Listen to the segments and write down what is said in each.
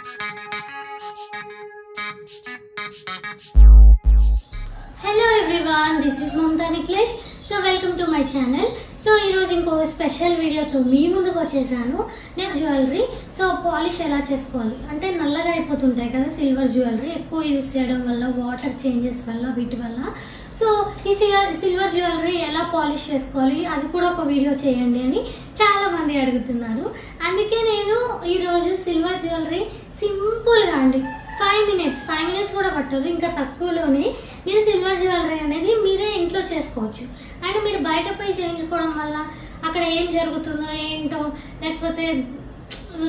Hello everyone, this is Mamta Niklesh. So welcome to my channel. So ఈరోజు ఇంకో special వీడియోతో మీ ముందుకు వచ్చేసాను. నేను జ్యువెలరీ పాలిష్ ఎలా చేసుకోవాలి అంటే నల్లగా అయిపోతుంటాయి కదా సిల్వర్ జ్యువెలరీ ఎక్కువ యూస్ చేయడం వల్ల, వాటర్ చేంజెస్ వల్ల, వీటి వల్ల. సో ఈ సిల్వర్ జ్యువెలరీ ఎలా పాలిష్ చేసుకోవాలి అది కూడా ఒక వీడియో చేయండి అని చాలామంది అడుగుతున్నారు. అందుకే నేను ఈరోజు సిల్వర్ జ్యువెలరీ సింపుల్గా అండి 5 మినిట్స్ కూడా పట్టదు, ఇంకా తక్కువలోనే మీరు సిల్వర్ జ్యువెలరీ అనేది మీరే ఇంట్లో చేసుకోవచ్చు. అండ్ మీరు బయట పోయి చేయించుకోవడం వల్ల అక్కడ ఏం జరుగుతుందో ఏంటో, లేకపోతే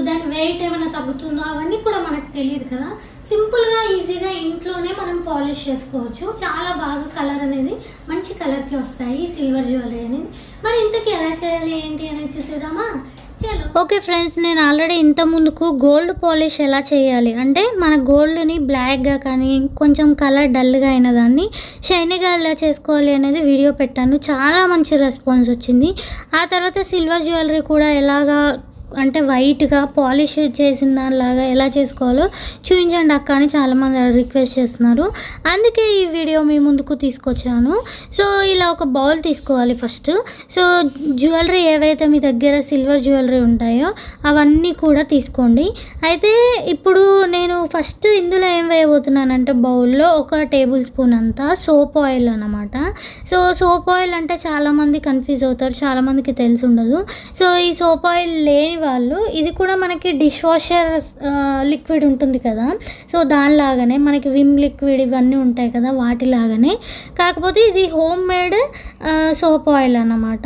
దాని వెయిట్ ఏమైనా తగ్గుతుందో అవన్నీ కూడా మనకు తెలియదు కదా. సింపుల్గా ఈజీగా ఇంట్లోనే మనం పాలిష్ చేసుకోవచ్చు. చాలా బాగా కలర్ అనేది మంచి కలర్కి వస్తాయి సిల్వర్ జ్యువెలరీ అనేది. మరి ఇంతకీ ఎలా చేయాలి ఏంటి అనేది చూసేద్దామా? ఓకే ఫ్రెండ్స్, నేను ఆల్రెడీ ఇంత ముందుకు గోల్డ్ పాలిష్ ఎలా చేయాలి అంటే మన గోల్డ్ని బ్లాక్గా కానీ కొంచెం కలర్ డల్గా అయిన దాన్ని షైనీగా ఎలా చేసుకోవాలి అనేది వీడియో పెట్టాను. చాలా మంచి రెస్పాన్స్ వచ్చింది. ఆ తర్వాత సిల్వర్ జ్యువెలరీ కూడా ఎలాగా అంటే వైట్గా పాలిష్ చేసిన దానిలాగా ఎలా చేసుకోవాలో చూపించండి అక్క అని చాలామంది రిక్వెస్ట్ చేస్తున్నారు. అందుకే ఈ వీడియో మీ ముందుకు తీసుకొచ్చాను. సో ఇలా ఒక బౌల్ తీసుకోవాలి ఫస్ట్. సో జ్యువెలరీ ఏవైతే మీ దగ్గర సిల్వర్ జ్యువెలరీ ఉంటాయో అవన్నీ కూడా తీసుకోండి. అయితే ఇప్పుడు నేను ఫస్ట్ ఇందులో ఏం వేయబోతున్నానంటే బౌల్లో 1 టేబుల్ స్పూన్ అంతా సోప్ ఆయిల్ అన్నమాట. సో సోప్ ఆయిల్ అంటే చాలామంది కన్ఫ్యూజ్ అవుతారు, చాలామందికి తెలిసి ఉండదు. సో ఈ సోప్ ఆయిల్ లేని వాళ్ళు ఇది కూడా మనకి డిష్ వాషర్ లిక్విడ్ ఉంటుంది కదా, సో దానిలాగానే మనకి విమ్ లిక్విడ్ ఇవన్నీ ఉంటాయి కదా వాటిలాగానే, కాకపోతే ఇది హోమ్ మేడ్ సోప్ ఆయిల్ అన్నమాట.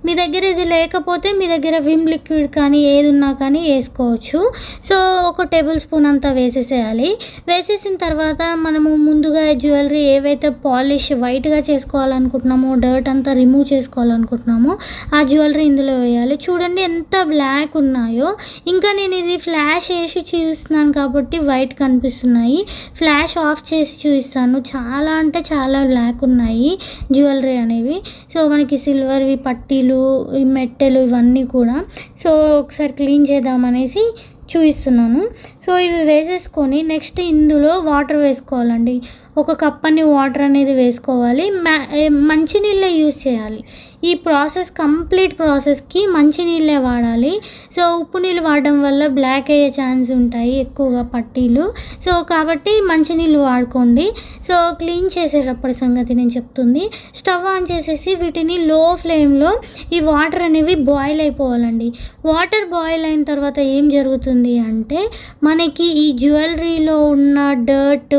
మీ దగ్గర ఇది లేకపోతే మీ దగ్గర విమ్ లిక్విడ్ కానీ ఏది ఉన్నా కానీ వేసుకోవచ్చు. సో 1 టేబుల్ స్పూన్ అంతా వేసేసేయాలి. వేసేసిన తర్వాత మనము ముందుగా జ్యువెలరీ ఏవైతే పాలిష్ వైట్గా చేసుకోవాలనుకుంటున్నామో, డర్ట్ అంతా రిమూవ్ చేసుకోవాలనుకుంటున్నామో ఆ జ్యువెలరీ ఇందులో వేయాలి. చూడండి ఎంత బ్లాక్ ఉన్నాయో. ఇంకా నేను ఇది ఫ్లాష్ వేసి చూపిస్తున్నాను కాబట్టి వైట్ కనిపిస్తున్నాయి. ఫ్లాష్ ఆఫ్ చేసి చూపిస్తాను. చాలా అంటే చాలా బ్లాక్ ఉన్నాయి జ్యువెలరీ అనేవి. సో మనకి సిల్వర్వి పట్టీలు, మెట్టెలు ఇవన్నీ కూడా. సో ఒకసారి క్లీన్ చేద్దామనేసి చూపిస్తున్నాను. సో ఇవి వేసేసుకొని నెక్స్ట్ ఇందులో వాటర్ వేసుకోవాలండి. 1 కప్ అని వాటర్ అనేది వేసుకోవాలి. మంచినీళ్ళే యూజ్ చేయాలి. ఈ ప్రాసెస్ కంప్లీట్ ప్రాసెస్కి మంచినీళ్ళే వాడాలి. సో ఉప్పు నీళ్ళు వాడడం వల్ల బ్లాక్ అయ్యే ఛాన్స్ ఉంటాయి ఎక్కువగా పట్టీలు. సో కాబట్టి మంచినీళ్ళు వాడుకోండి. సో క్లీన్ చేసేటప్పటి సంగతి నేను చెప్తుంది. స్టవ్ ఆన్ చేసేసి వీటిని లో ఫ్లేమ్లో ఈ వాటర్ అనేవి బాయిల్ అయిపోవాలండి. వాటర్ బాయిల్ అయిన తర్వాత ఏం జరుగుతుంది అంటే మనకి ఈ జ్యువెలరీలో ఉన్న డర్ట్,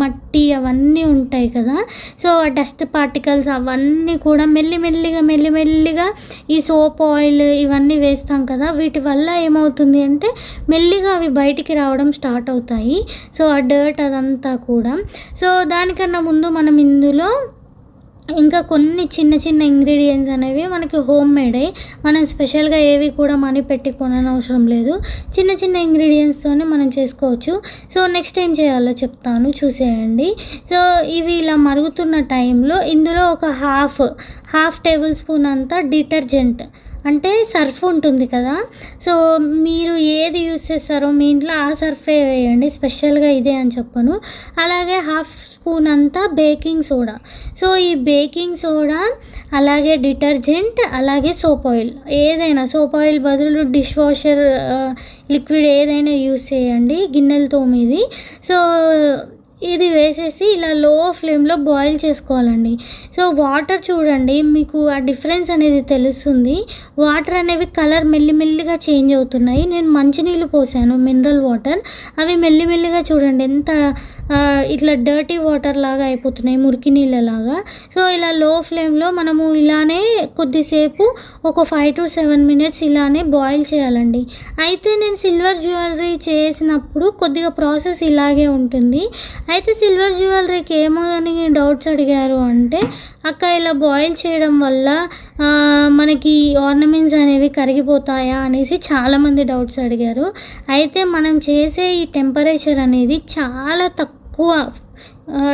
మట్టి అవన్నీ ఉంటాయి కదా, సో డస్ట్ పార్టికల్స్ అవన్నీ కూడా మెల్లిమెల్లిగా ఈ సోప్ ఆయిల్ ఇవన్నీ వేస్తాం కదా, వీటి వల్ల ఏమవుతుంది అంటే మెల్లిగా అవి బయటికి రావడం స్టార్ట్ అవుతాయి. సో ఆ డర్ట్ అదంతా కూడా. సో దానికన్నా ముందు మనం ఇందులో ఇంకా కొన్ని చిన్న ఇంగ్రీడియంట్స్ అనేవి మనకి హోమ్ మేడే, మనం స్పెషల్గా ఏవి కూడా మనీ పెట్టి కొననవసరం లేదు. చిన్న ఇంగ్రీడియంట్స్తోనే మనం చేసుకోవచ్చు. సో నెక్స్ట్ ఏం చేయాలో చెప్తాను, చూసేయండి. సో ఇవి ఇలా మరుగుతున్న టైంలో ఇందులో ఒక హాఫ్ టేబుల్ స్పూన్ అంతా డిటర్జెంట్ అంటే సర్ఫ్ ఉంటుంది కదా, సో మీరు ఏది యూస్ చేస్తారో మీ ఇంట్లో ఆ సర్ఫే వేయండి, స్పెషల్గా ఇదే అని చెప్పను. అలాగే 1/2 స్పూన్ అంతా బేకింగ్ సోడా. సో ఈ బేకింగ్ సోడా అలాగే డిటర్జెంట్ అలాగే సోప్ ఆయిల్, ఏదైనా సోప్ ఆయిల్ బదులు డిష్ వాషర్ లిక్విడ్ ఏదైనా యూస్ చేయండి, గిన్నెలతో మీది. సో ఇది వేసేసి ఇలా లో ఫ్లేమ్లో బాయిల్ చేసుకోవాలండి. సో వాటర్ చూడండి, మీకు ఆ డిఫరెన్స్ అనేది తెలుస్తుంది. వాటర్ అనేవి కలర్ మెల్లిమెల్లిగా చేంజ్ అవుతున్నాయి. నేను మంచినీళ్ళు పోసాను, మినరల్ వాటర్, అవి మెల్లిమెల్లిగా చూడండి ఎంత ఇట్లా డర్టీ వాటర్ లాగా అయిపోతున్నాయి, మురికి నీళ్ళలాగా. సో ఇలా లో ఫ్లేమ్లో మనము ఇలానే కొద్దిసేపు ఒక 5 to 7 మినిట్స్ ఇలానే బాయిల్ చేయాలండి. అయితే నేను సిల్వర్ జ్యువెలరీ చేసినప్పుడు కొద్దిగా ప్రాసెస్ ఇలాగే ఉంటుంది. అయితే సిల్వర్ జ్యువెలరీకి ఏమో అని డౌట్స్ అడిగారు అంటే, అక్క ఇలా బాయిల్ చేయడం వల్ల మనకి ఆర్నమెంట్స్ అనేవి కరిగిపోతాయా అనేసి చాలామంది డౌట్స్ అడిగారు. అయితే మనం చేసే ఈ టెంపరేచర్ అనేది చాలా తక్కువ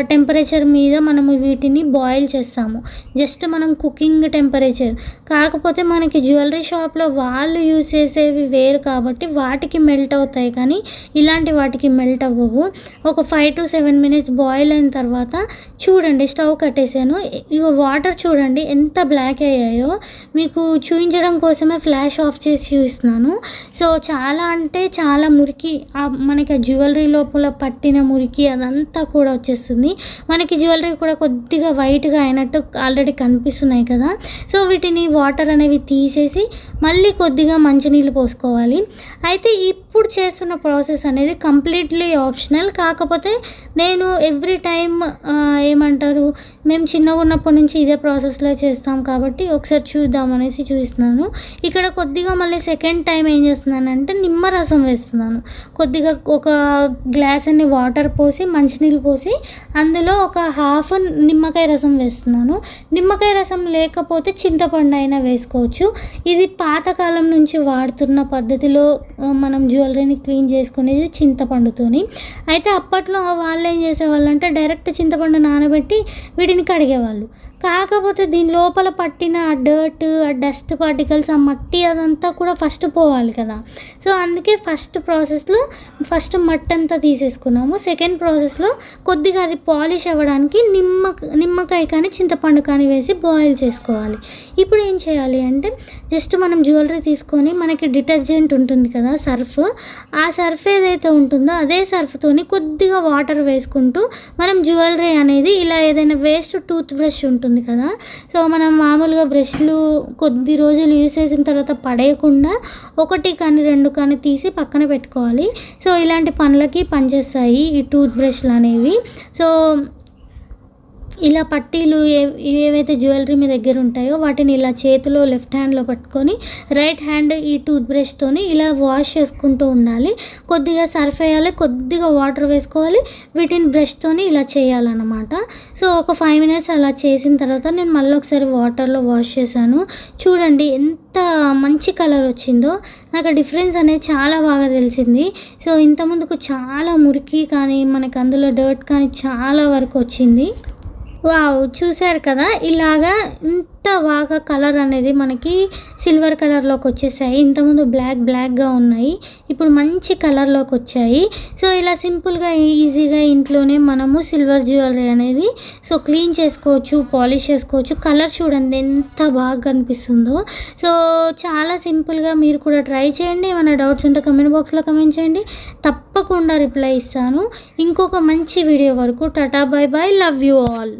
టెంపరేచర్ మీద మనము వీటిని బాయిల్ చేస్తాము. జస్ట్ మనం కుకింగ్ టెంపరేచర్. కాకపోతే మనకి జ్యువెలరీ షాప్లో వాళ్ళు యూజ్ చేసేవి వేరు కాబట్టి వాటికి మెల్ట్ అవుతాయి, కానీ ఇలాంటి వాటికి మెల్ట్ అవ్వవు. ఒక 5 to 7 minutes బాయిల్ అయిన తర్వాత చూడండి, స్టవ్ కట్టేసాను. ఇక వాటర్ చూడండి ఎంత బ్లాక్ అయ్యాయో. మీకు చూపించడం కోసమే ఫ్లాష్ ఆఫ్ చేసి చూపిస్తున్నాను. సో చాలా అంటే చాలా మురికి, మనకి ఆ జ్యువెలరీ లోపల పట్టిన మురికి అదంతా కూడా వచ్చేస్తుంది. మనకి జ్యువెలరీ కూడా కొద్దిగా వైట్గా అయినట్టు ఆల్రెడీ కనిపిస్తున్నాయి కదా. సో వీటిని వాటర్ అనేవి తీసేసి మళ్ళీ కొద్దిగా మంచినీళ్ళు పోసుకోవాలి. అయితే ఇప్పుడు చేస్తున్న ప్రాసెస్ అనేది కంప్లీట్లీ ఆప్షనల్. కాకపోతే నేను ఎవ్రీ టైం ఏమంటారు, మేము చిన్నగా ఉన్నప్పటి నుంచి ఇదే ప్రాసెస్లో చేస్తాం కాబట్టి ఒకసారి చూద్దామనేసి చూపిస్తున్నాను. ఇక్కడ కొద్దిగా మళ్ళీ సెకండ్ టైం ఏం చేస్తున్నానంటే నిమ్మరసం వేస్తున్నాను. కొద్దిగా ఒక గ్లాస్ అన్ని వాటర్ పోసి మంచినీళ్ళు పోసి అందులో ఒక హాఫ్ నిమ్మకాయ రసం వేస్తున్నాను. నిమ్మకాయ రసం లేకపోతే చింతపండు అయినా వేసుకోవచ్చు. ఇది పాతకాలం నుంచి వాడుతున్న పద్ధతిలో మనం జ్యువెలరీని క్లీన్ చేసుకునేది చింతపండుతోని. అయితే అప్పట్లో వాళ్ళు ఏం చేసేవాళ్ళు అంటే డైరెక్ట్ చింతపండు నానబెట్టి వీటిని కడిగేవాళ్ళు. కాకపోతే దీని లోపల పట్టిన ఆ డర్ట్, ఆ డస్ట్ పార్టికల్స్, ఆ మట్టి అదంతా కూడా ఫస్ట్ పోవాలి కదా. సో అందుకే ఫస్ట్ ప్రాసెస్లో ఫస్ట్ మట్టి అంతా తీసేసుకున్నాము. సెకండ్ ప్రాసెస్లో కొద్దిగా అది పాలిష్ అవ్వడానికి నిమ్మకాయ కానీ చింతపండు కానీ వేసి బాయిల్ చేసుకోవాలి. ఇప్పుడు ఏం చేయాలి అంటే జస్ట్ మనం జ్యువెలరీ తీసుకొని మనకి డిటర్జెంట్ ఉంటుంది కదా, సర్ఫ్, ఆ సర్ఫ్ ఏదైతే ఉంటుందో అదే సర్ఫ్తోని కొద్దిగా వాటర్ వేసుకుంటూ మనం జ్యువెలరీ అనేది ఇలా ఏదైనా వేస్ట్ టూత్ బ్రష్ ఉంటుంది కదా, సో మనం మామూలుగా బ్రష్లు కొద్ది రోజులు యూస్ చేసిన తర్వాత పడేయకుండా 1 కానీ 2 కానీ తీసి పక్కన పెట్టుకోవాలి. సో ఇలాంటి పనులకి పనిచేస్తాయి ఈ టూత్ బ్రష్లు అనేవి. సో ఇలా పట్టీలు ఏవైతే జ్యువెలరీ మీ దగ్గర ఉంటాయో వాటిని ఇలా చేతిలో లెఫ్ట్ హ్యాండ్లో పట్టుకొని రైట్ హ్యాండ్ ఈ టూత్ బ్రష్తోని ఇలా వాష్ చేసుకుంటూ ఉండాలి. కొద్దిగా సర్ఫ్ వేయాలి, కొద్దిగా వాటర్ వేసుకోవాలి, వీటిని బ్రష్తోని ఇలా చేయాలన్నమాట. సో ఒక 5 minutes అలా చేసిన తర్వాత నేను మళ్ళీ ఒకసారి వాటర్లో వాష్ చేశాను. చూడండి ఎంత మంచి కలర్ వచ్చిందో. నాకు డిఫరెన్స్ అనేది చాలా బాగా తెలిసింది. సో ఇంతకుముందుకు చాలా మురికి కానీ మనకు అందులో డర్ట్ కానీ చాలా వరకు వచ్చింది. వావ్, చూసారు కదా, ఇలాగా ఇంత బాగా కలర్ అనేది మనకి సిల్వర్ కలర్లోకి వచ్చేసాయి. ఇంతకుముందు బ్లాక్గా ఉన్నాయి, ఇప్పుడు మంచి కలర్లోకి వచ్చాయి. సో ఇలా సింపుల్గా ఈజీగా ఇంట్లోనే మనము సిల్వర్ జ్యువెలరీ అనేది సో క్లీన్ చేసుకోవచ్చు, పాలిష్ చేసుకోవచ్చు. కలర్ చూడండి ఎంత బాగా కనిపిస్తుందో. సో చాలా సింపుల్గా మీరు కూడా ట్రై చేయండి. ఏమైనా డౌట్స్ ఉంటే కమెంట్ బాక్స్లో కమెంట్ చేయండి, తప్పకుండా రిప్లై ఇస్తాను. ఇంకొక మంచి వీడియో వరకు Tata, by by, love you all.